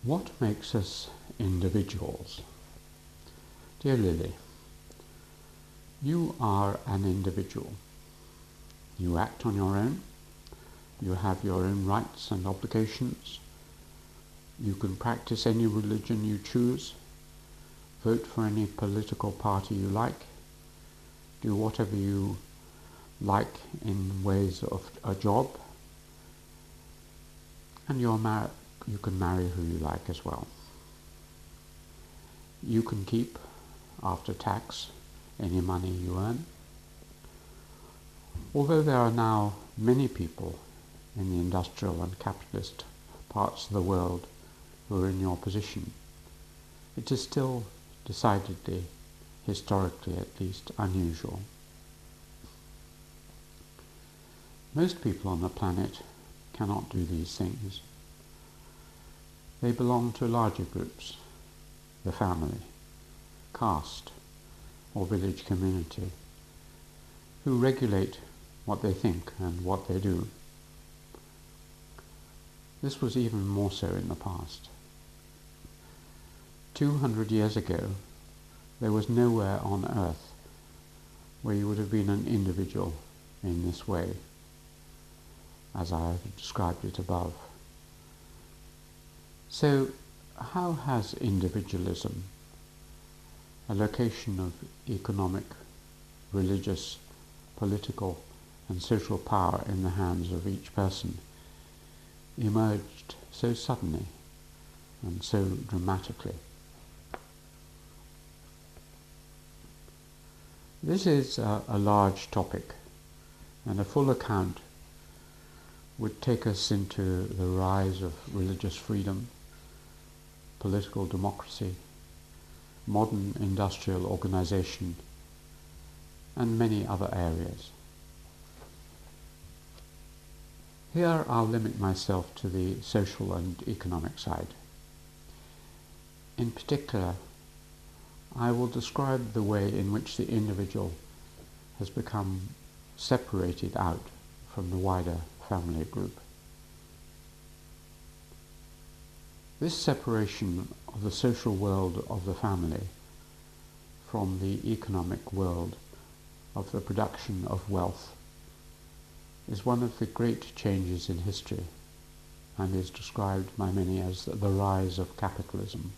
What makes us individuals? Dear Lily, you are an individual. You act on your own. You have your own rights and obligations. You can practice any religion you choose, vote for any political party you like, do whatever you like in ways of a job, and you can marry who you like as well. You can keep, after tax, any money you earn. Although there are now many people in the industrial and capitalist parts of the world who are in your position, it is still decidedly, historically at least, unusual. Most people on the planet cannot do these things. They belong to larger groups, the family, caste, or village community, who regulate what they think and what they do. This was even more so in the past. 200 years ago, there was nowhere on earth where you would have been an individual in this way, as I have described it above. So, how has individualism, a location of economic, religious, political, and social power in the hands of each person, emerged so suddenly and so dramatically? This is a large topic, and a full account would take us into the rise of religious freedom, political democracy, modern industrial organization, and many other areas. Here I'll limit myself to the social and economic side. In particular, I will describe the way in which the individual has become separated out from the wider family group. This separation of the social world of the family from the economic world of the production of wealth is one of the great changes in history, and is described by many as the rise of capitalism.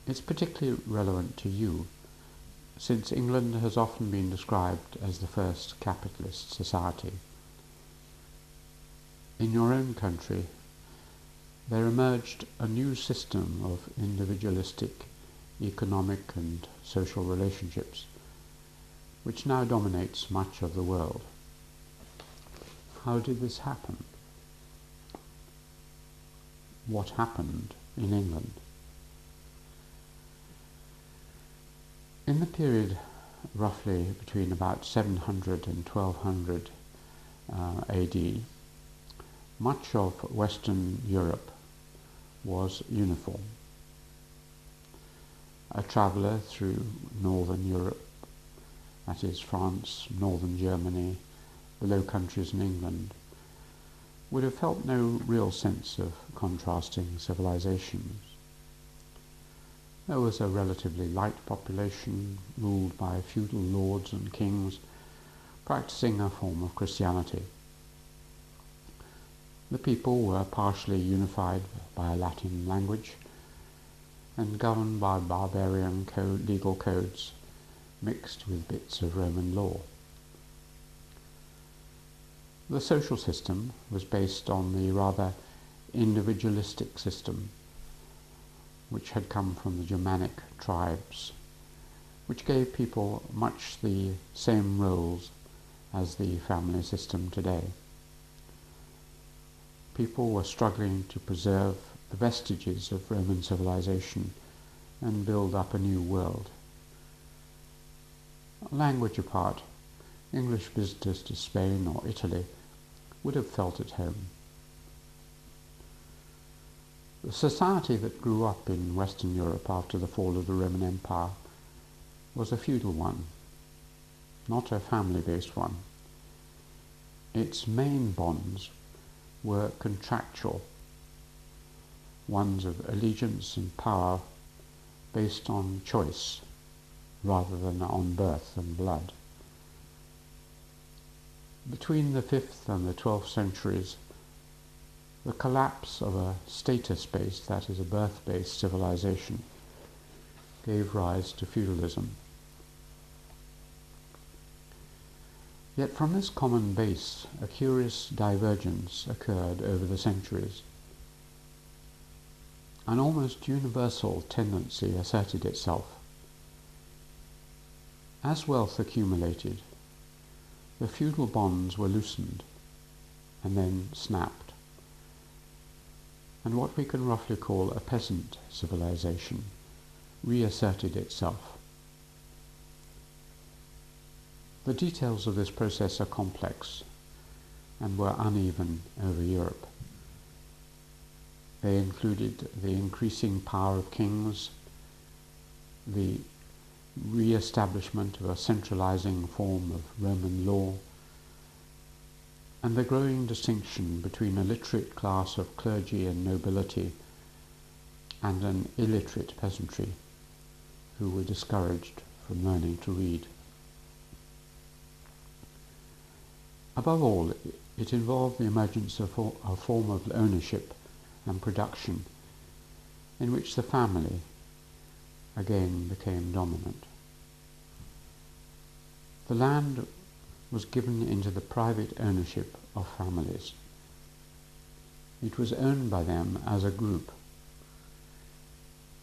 It's particularly relevant to you, since England has often been described as the first capitalist society. In your own country, there emerged a new system of individualistic economic and social relationships, which now dominates much of the world. How did this happen? What happened in England? In the period roughly between about 700 and 1200 AD, much of Western Europe was uniform. A traveller through northern Europe, that is France, northern Germany, the Low Countries and England, would have felt no real sense of contrasting civilizations. There was a relatively light population ruled by feudal lords and kings practicing a form of Christianity. The people were partially unified by a Latin language and governed by barbarian legal codes mixed with bits of Roman law. The social system was based on the rather individualistic system which had come from the Germanic tribes, which gave people much the same roles as the family system today. People were struggling to preserve the vestiges of Roman civilization and build up a new world. Language apart, English visitors to Spain or Italy would have felt at home. The society that grew up in Western Europe after the fall of the Roman Empire was a feudal one, not a family-based one. Its main bonds were contractual. ones of allegiance and power based on choice rather than on birth and blood. Between the 5th and the 12th centuries, the collapse of a status-based, that is a birth-based civilization, gave rise to feudalism. Yet from this common base, a curious divergence occurred over the centuries. An almost universal tendency asserted itself. As wealth accumulated, the feudal bonds were loosened and then snapped, and what we can roughly call a peasant civilization reasserted itself. The details of this process are complex and were uneven over Europe. They included the increasing power of kings, the re-establishment of a centralizing form of Roman law, and the growing distinction between a literate class of clergy and nobility and an illiterate peasantry who were discouraged from learning to read. Above all, it involved the emergence of a form of ownership and production in which the family again became dominant. The land was given into the private ownership of families. It was owned by them as a group.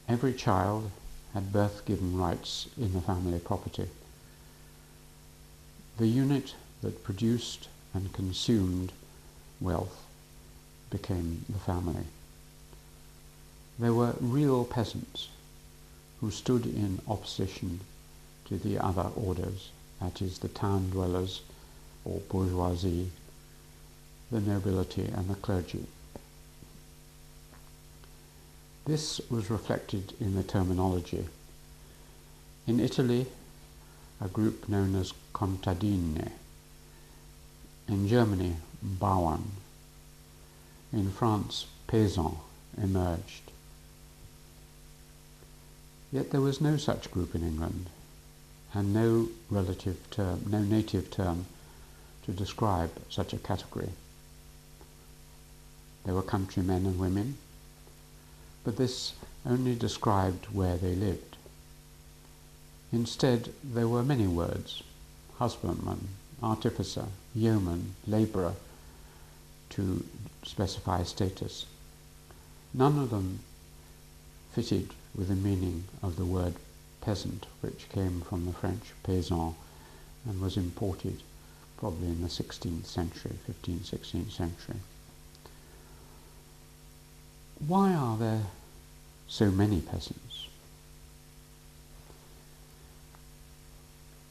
Every child had birth-given rights in the family property. The unit that produced and consumed wealth became the family. There were real peasants who stood in opposition to the other orders, that is, the town dwellers or bourgeoisie, the nobility and the clergy. This was reflected in the terminology. In Italy, a group known as contadini. In Germany, Bauern. In France, Peasants emerged. Yet there was no such group in England, and no native term to describe such a category. There were countrymen and women, but this only described where they lived. Instead, there were many words: husbandman, artificer, yeoman, labourer, to specify status. None of them fitted with the meaning of the word peasant, which came from the French paysan and was imported probably in the 16th century, 15th, 16th century. Why are there so many peasants?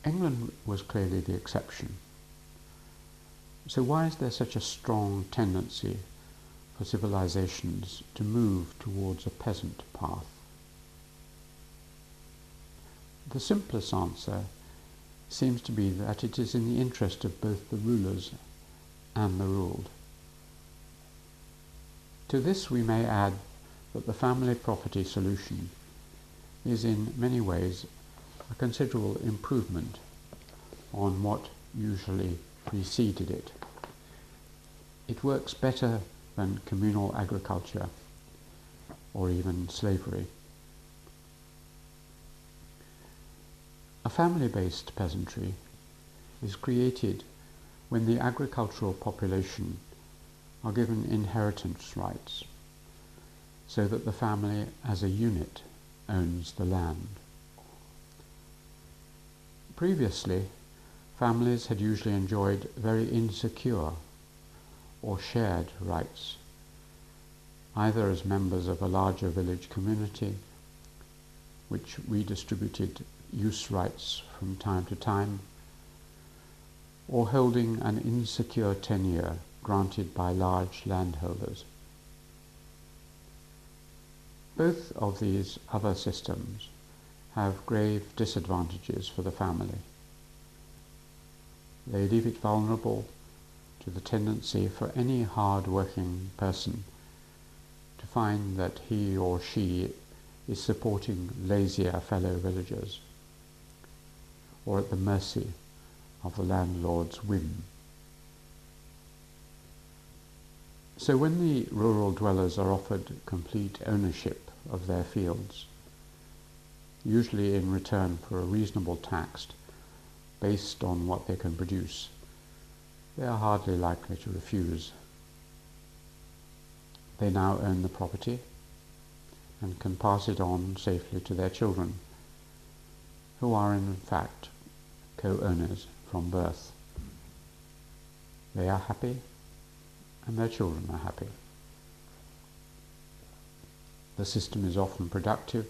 England was clearly the exception. So why is there such a strong tendency for civilizations to move towards a peasant path? The simplest answer seems to be that it is in the interest of both the rulers and the ruled. To this we may add that the family property solution is in many ways a considerable improvement on what usually preceded it. It works better than communal agriculture or even slavery. A family-based peasantry is created when the agricultural population are given inheritance rights, so that the family as a unit owns the land. Previously, families had usually enjoyed very insecure or shared rights, either as members of a larger village community, which redistributed use rights from time to time, or holding an insecure tenure granted by large landholders. Both of these other systems have grave disadvantages for the family. They leave it vulnerable to the tendency for any hard-working person to to find that he or she is supporting lazier fellow villagers, or at the mercy of the landlord's whim. So when the rural dwellers are offered complete ownership of their fields, usually in return for a reasonable tax based on what they can produce, they are hardly likely to refuse. They now own the property and can pass it on safely to their children, who are in fact co-owners from birth. They are happy, and their children are happy. The system is often productive,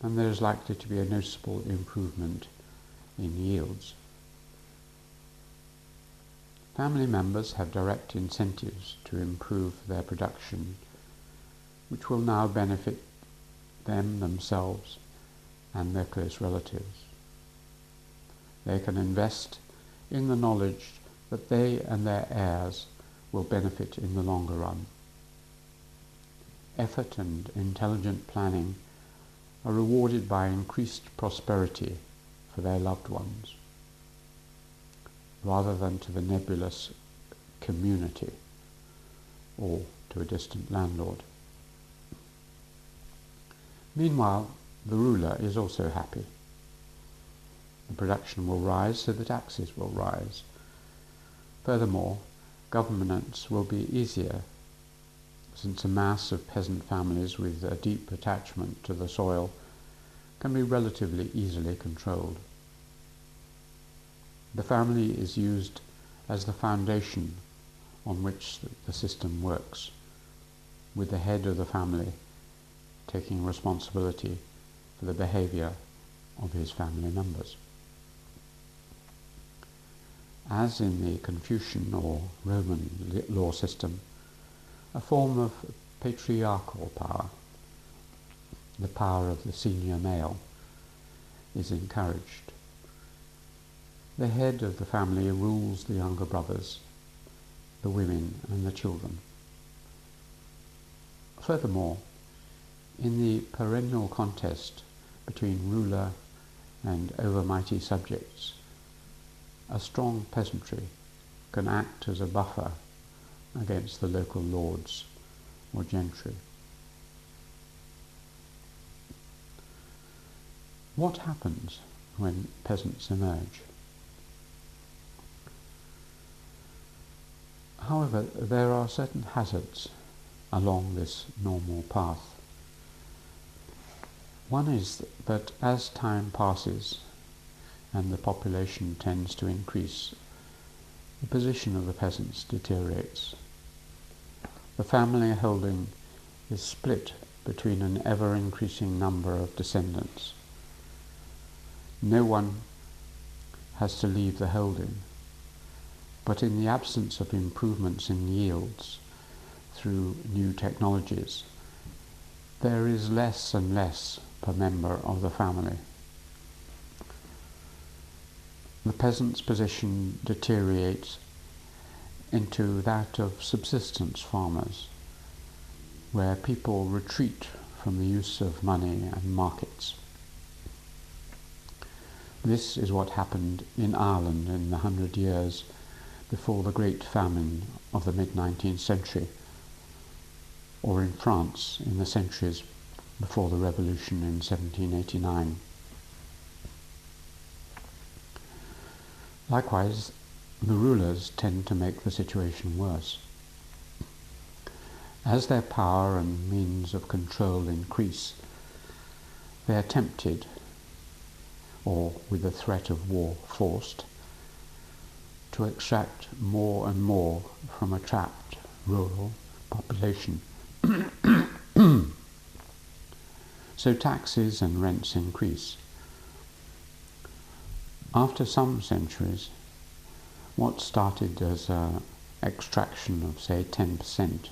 and there is likely to be a noticeable improvement in yields. Family members have direct incentives to improve their production, which will now benefit themselves, and their close relatives. They can invest in the knowledge that they and their heirs will benefit in the longer run. Effort and intelligent planning are rewarded by increased prosperity for their loved ones, rather than to the nebulous community or to a distant landlord. Meanwhile, the ruler is also happy. The production will rise, so the taxes will rise. Furthermore, governance will be easier, since a mass of peasant families with a deep attachment to the soil can be relatively easily controlled. The family is used as the foundation on which the system works, with the head of the family taking responsibility for the behavior of his family members. As in the Confucian or Roman law system, a form of patriarchal power, the power of the senior male, is encouraged. The head of the family rules the younger brothers, the women and the children. Furthermore, in the perennial contest between ruler and overmighty subjects, a strong peasantry can act as a buffer against the local lords or gentry. What happens when peasants emerge? However, there are certain hazards along this normal path. One is that as time passes and the population tends to increase, the position of the peasants deteriorates. The family holding is split between an ever-increasing number of descendants. No one has to leave the holding, but in the absence of improvements in yields through new technologies, there is less and less per member of the family. The peasant's position deteriorates into that of subsistence farmers, where people retreat from the use of money and markets. This is what happened in Ireland in the 100 years before the Great Famine of the mid-19th century, or in France in the centuries before the Revolution in 1789. Likewise, the rulers tend to make the situation worse. As their power and means of control increase, they are tempted, or with the threat of war forced, to extract more and more from a trapped rural population. So taxes and rents increase. After some centuries, what started as an extraction of, say, 10%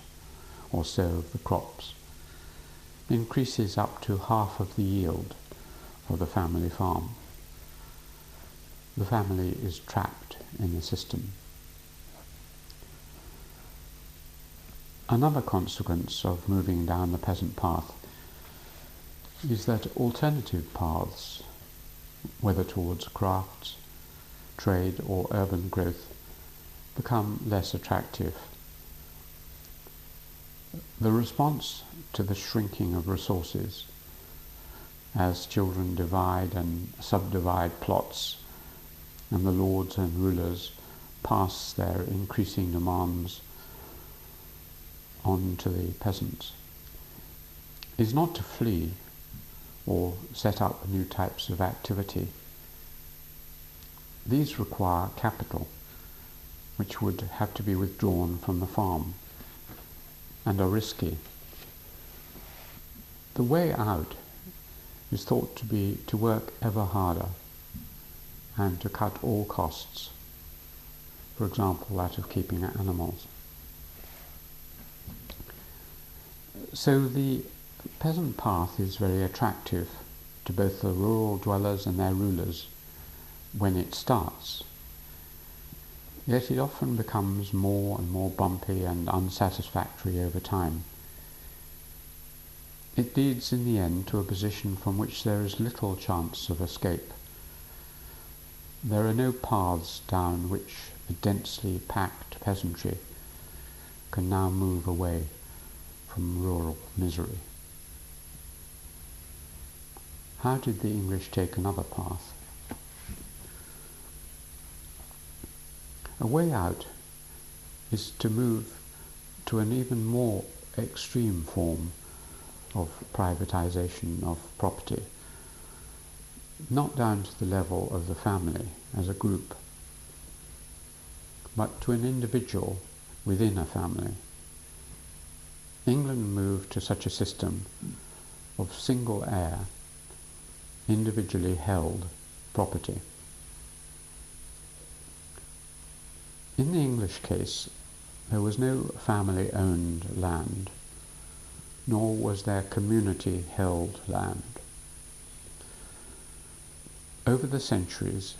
or so of the crops increases up to half of the yield for the family farm. The family is trapped in the system. Another consequence of moving down the peasant path is that alternative paths, whether towards crafts, trade or urban growth, become less attractive. The response to the shrinking of resources as children divide and subdivide plots and the lords and rulers pass their increasing demands on to the peasants is not to flee or set up new types of activity. These require capital, which would have to be withdrawn from the farm, and are risky. The way out is thought to be to work ever harder and to cut all costs, for example that of keeping animals. So the peasant path is very attractive to both the rural dwellers and their rulers when it starts, yet it often becomes more and more bumpy and unsatisfactory over time. It leads in the end to a position from which there is little chance of escape. There are no paths down which a densely packed peasantry can now move away from rural misery. How did the English take another path? A way out is to move to an even more extreme form of privatization of property, not down to the level of the family as a group, but to an individual within a family. England moved to such a system of single heir, individually held property. In the English case, there was no family-owned land, nor was there community-held land. Over the centuries,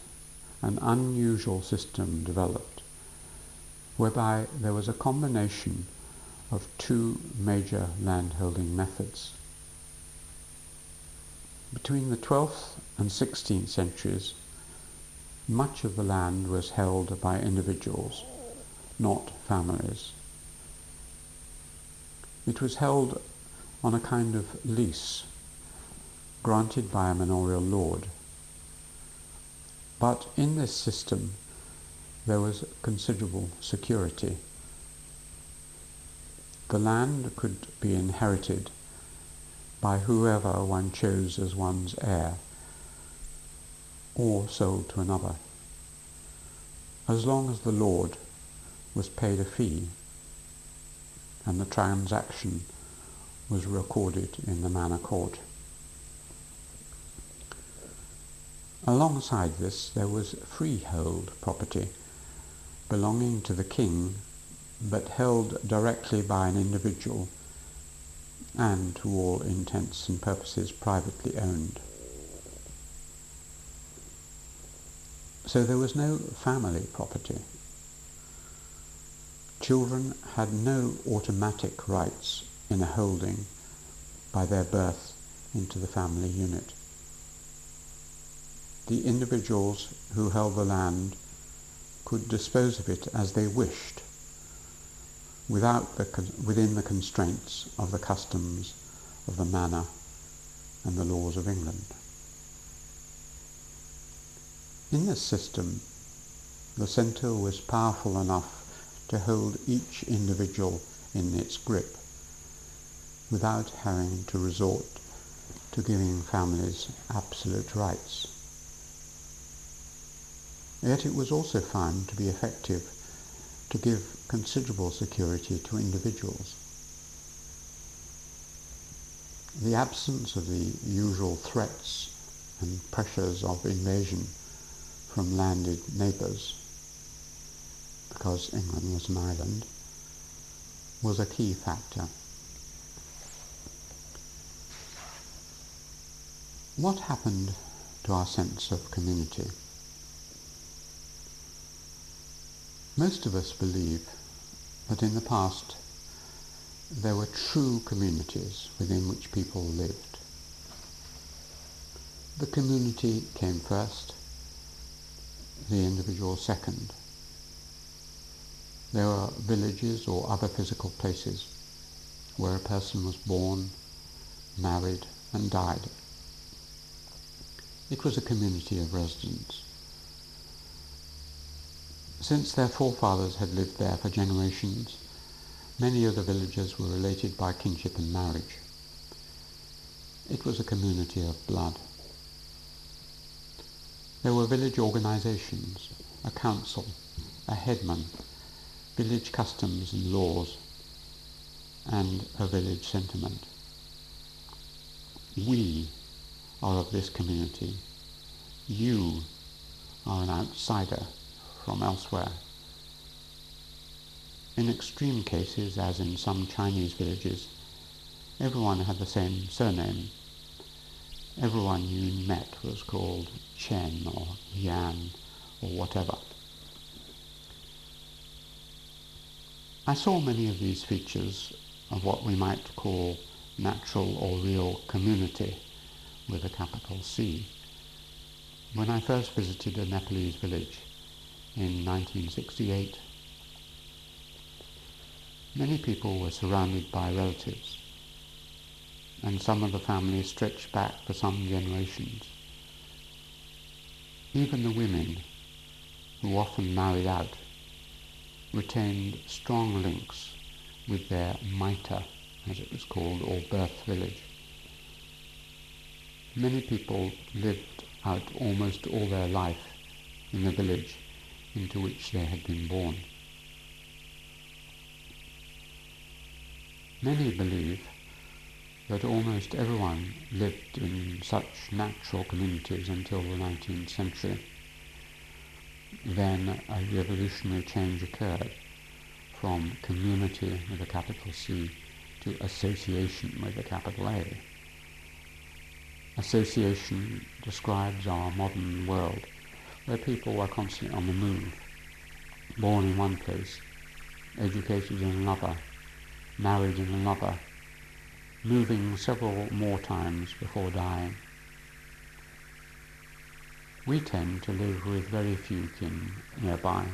an unusual system developed, whereby there was a combination of two major landholding methods. Between the 12th and 16th centuries, much of the land was held by individuals, not families. It was held on a kind of lease, granted by a manorial lord. But in this system, there was considerable security. The land could be inherited by whoever one chose as one's heir, or sold to another, as long as the lord was paid a fee and the transaction was recorded in the manor court. Alongside this, there was freehold property belonging to the king, but held directly by an individual and to all intents and purposes privately owned. So there was no family property. Children had no automatic rights in a holding by their birth into the family unit. The individuals who held the land could dispose of it as they wished, within the constraints of the customs of the manor and the laws of England. In this system, the centre was powerful enough to hold each individual in its grip, without having to resort to giving families absolute rights. Yet it was also found to be effective to give considerable security to individuals. The absence of the usual threats and pressures of invasion from landed neighbours, because England was an island, was a key factor. What happened to our sense of community? Most of us believe that in the past there were true communities within which people lived. The community came first, the individual second. There were villages or other physical places where a person was born, married, and died. It was a community of residents. Since their forefathers had lived there for generations, many of the villagers were related by kinship and marriage. It was a community of blood. There were village organizations, a council, a headman, village customs and laws, and a village sentiment. We are of this community. You are an outsider from elsewhere. In extreme cases, as in some Chinese villages, everyone had the same surname. Everyone you met was called Chen or Yan or whatever. I saw many of these features of what we might call natural or real community with a capital C when I first visited a Nepalese village in 1968. Many people were surrounded by relatives, and some of the families stretched back for some generations. Even the women, who often married out, retained strong links with their Maita, as it was called, or birth village. Many people lived out almost all their life in the village into which they had been born. Many believe that almost everyone lived in such natural communities until the 19th century. Then a revolutionary change occurred from community with a capital C to association with a capital A. Association describes our modern world, where people are constantly on the move, born in one place, educated in another, married in another, moving several more times before dying. We tend to live with very few kin nearby,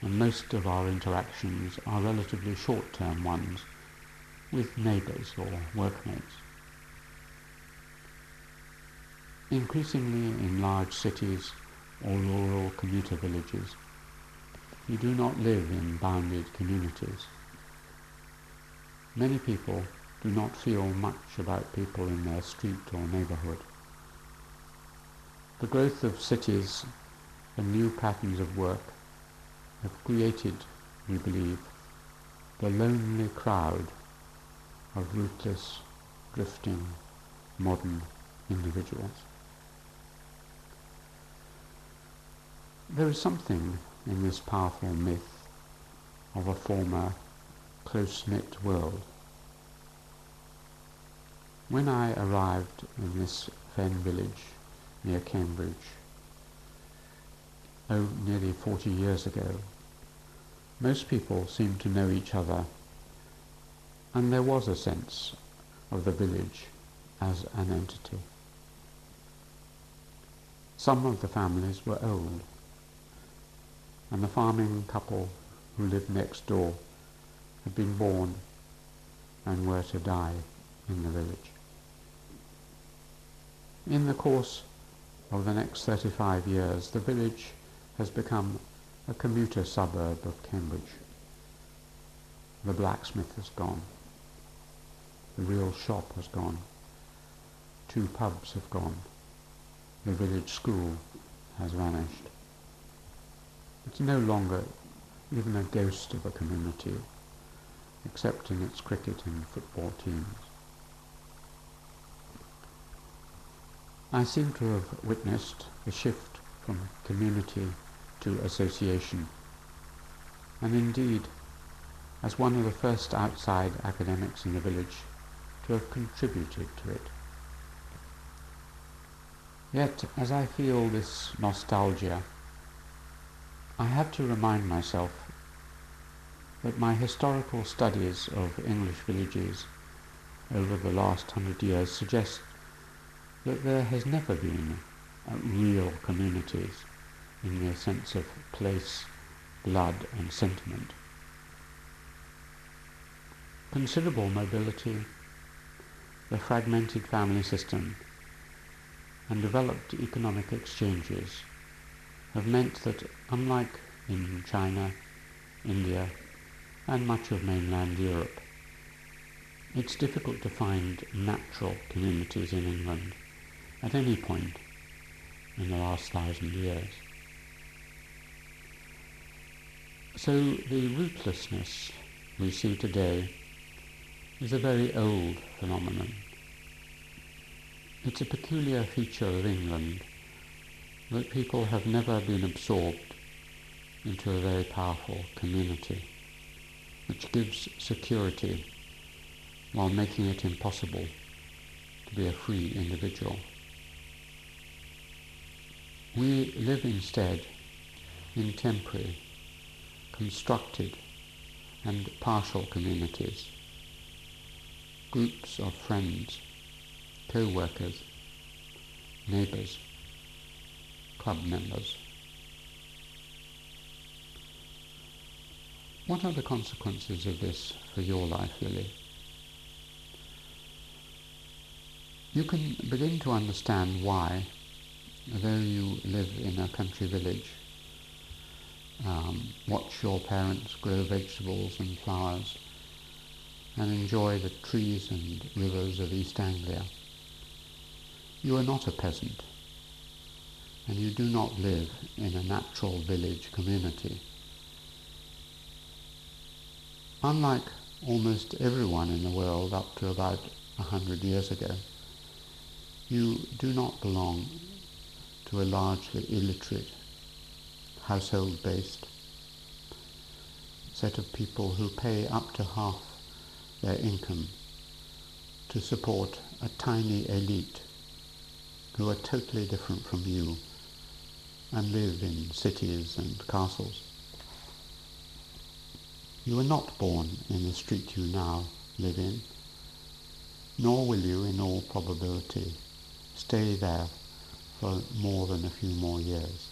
and most of our interactions are relatively short-term ones with neighbours or workmates. Increasingly in large cities or rural commuter villages, you do not live in bounded communities. Many people do not feel much about people in their street or neighbourhood. The growth of cities and new patterns of work have created, we believe, the lonely crowd of rootless, drifting, modern individuals. There is something in this powerful myth of a former close-knit world. When I arrived in this fen village near Cambridge, nearly 40 years ago, most people seemed to know each other, and there was a sense of the village as an entity. Some of the families were old, and the farming couple who lived next door had been born and were to die in the village. In the course of the next 35 years, the village has become a commuter suburb of Cambridge. The blacksmith has gone. The real shop has gone. 2 pubs have gone. The village school has vanished. It's no longer even a ghost of a community, except in its cricket and football teams. I seem to have witnessed the shift from community to association, and indeed, as one of the first outside academics in the village, to have contributed to it. Yet, as I feel this nostalgia, I have to remind myself but my historical studies of English villages over the last 100 years suggest that there has never been real communities in the sense of place, blood and sentiment. Considerable mobility, the fragmented family system and developed economic exchanges have meant that, unlike in China, India and much of mainland Europe, it's difficult to find natural communities in England at any point in the last 1,000 years. So the rootlessness we see today is a very old phenomenon. It's a peculiar feature of England that people have never been absorbed into a very powerful community, which gives security while making it impossible to be a free individual. We live instead in temporary, constructed and partial communities, groups of friends, co-workers, neighbours, club members. What are the consequences of this for your life, Lily? You can begin to understand why, though you live in a country village, watch your parents grow vegetables and flowers, and enjoy the trees and rivers of East Anglia, you are not a peasant, and you do not live in a natural village community. Unlike almost everyone in the world up to about 100 years ago, you do not belong to a largely illiterate, household-based set of people who pay up to half their income to support a tiny elite who are totally different from you and live in cities and castles. You were not born in the street you now live in, nor will you, in all probability, stay there for more than a few more years.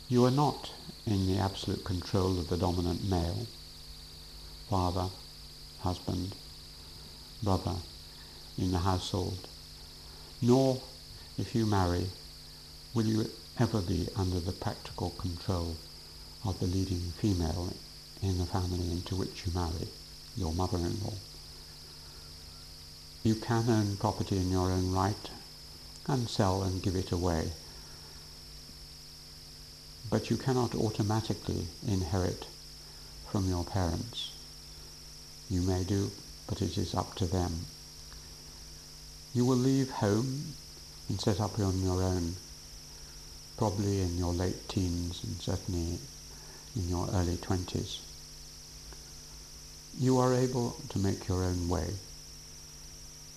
You are not in the absolute control of the dominant male, father, husband, brother in the household, nor, if you marry, will you ever be under the practical control of the leading female in the family into which you marry, your mother-in-law. You can own property in your own right and sell and give it away, but you cannot automatically inherit from your parents. You may do, but it is up to them. You will leave home and set up on your own, probably in your late teens and certainly in your early 20s. You are able to make your own way,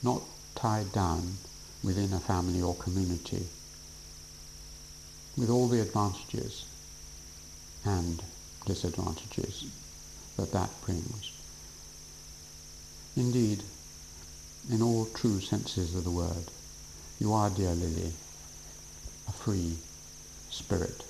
not tied down within a family or community, with all the advantages and disadvantages that brings. Indeed, in all true senses of the word, you are, dear Lily, a free spirit.